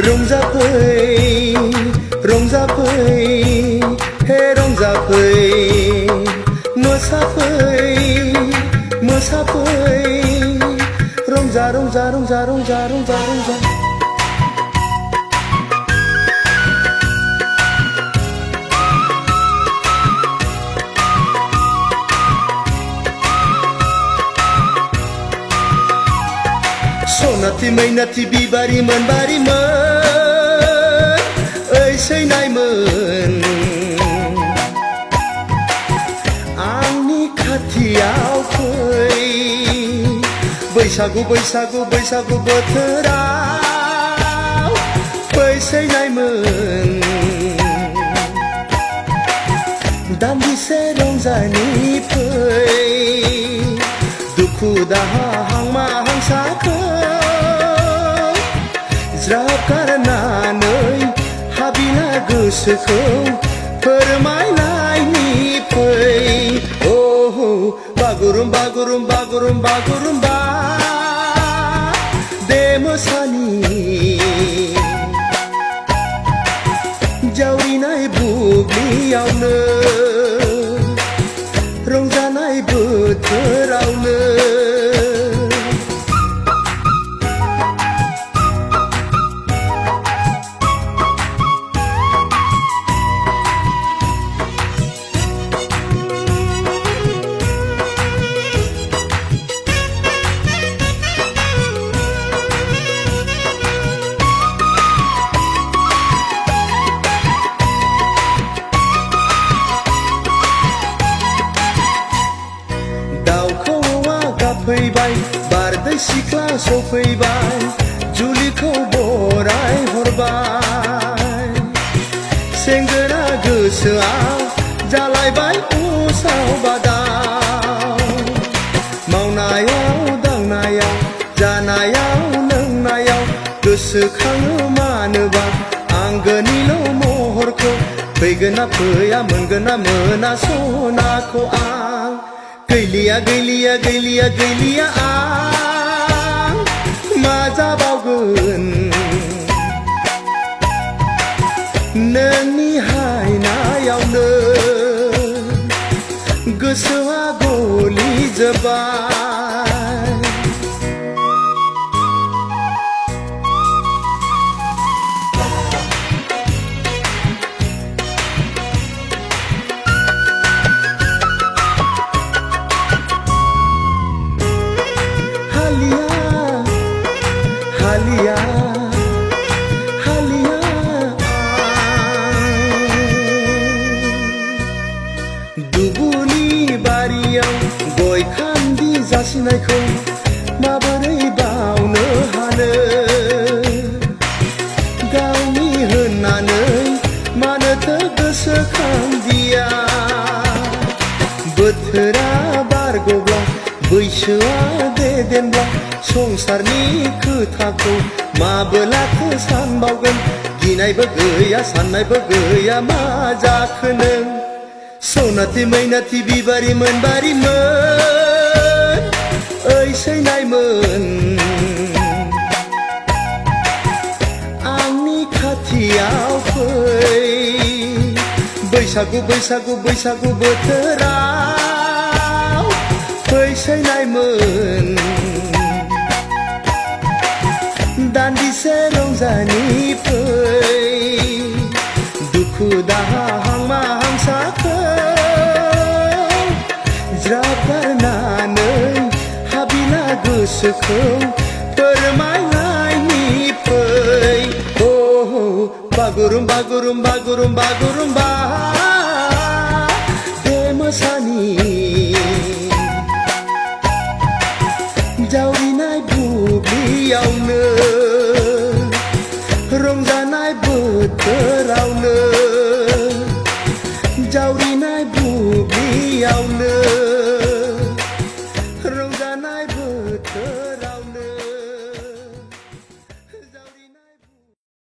रंजाफै रंजाफै हे रंजाफै मोसाफै मोसाफै रंजा रंजा रंजा रंजा रंजा रंजा सनाथि मैनाथि बिबारिमोन बारिमोन ओइ सैनायमोन आंनि खाथियाव फै बैसागु बैसागु बैसागु बोथोराव फै सैनायमोन दान्दिसे रंजानि फै दुखु दाहा हांमा हांसाखौ ज्राब गारनानै हाबिला गोसोखौ फोरमायनायनि फै बागुरुम बागुरुम बागुरुम बागुरुम्बा दे मोसानि जावरिनाय बुब्लियावनो रंजानाय बोथोरावनो फैबाय बारदै सिख्ला सफैबाय जुलिखौ बराय हरबाय सेंग्रा गोसोआव जालायबाय उसाव बादाव मावनायाव दांनायाव जानायाव लोंनायाव गोसोखाङो मानोबा आंगोनिल' महरखौ फैगोन ना फैया मोनगोन ना मोना सनाखौ आं गैलिया गैलिया गैलिया गैलिया आं मा जाबावगोन नोंनि हायनायावनो गोसोआ गलिजोब्बाय हालिया हालिया दुबुनि बारियाव गय खान्दि जासिनायखौ माबोरै बावनो हानो गावनि होननानै मानोथो गोसोखांदिया बोथोरा बारग'ब्ला बैसोआ देदेनब्ला संसारनि खोथाखौ माबोलाथो सानबावगोन गिनायबो गैया साननायबो गैया मा जाखो नों सनाथि मैनाथि बिबारिमोन बारिमोन ओइ सैनायमोन आंनि खाथियाव फै बैसागु बैसागु बैसागु बोथोराव फै सैनायमोन दान्दिसे रंजानि फै दुखु दाहा हांमा हांसाखौ ज्राब गारनानै हाबिला गोसोखौ फोरमायनायनि फै बागुरुम बागुरुम बागुरुम बागुरुम्बा दे मोसानि जावरिनाय बुब्लियावनो रंजानाय बोथोरावनो जावरिनाय बुब्लियावनो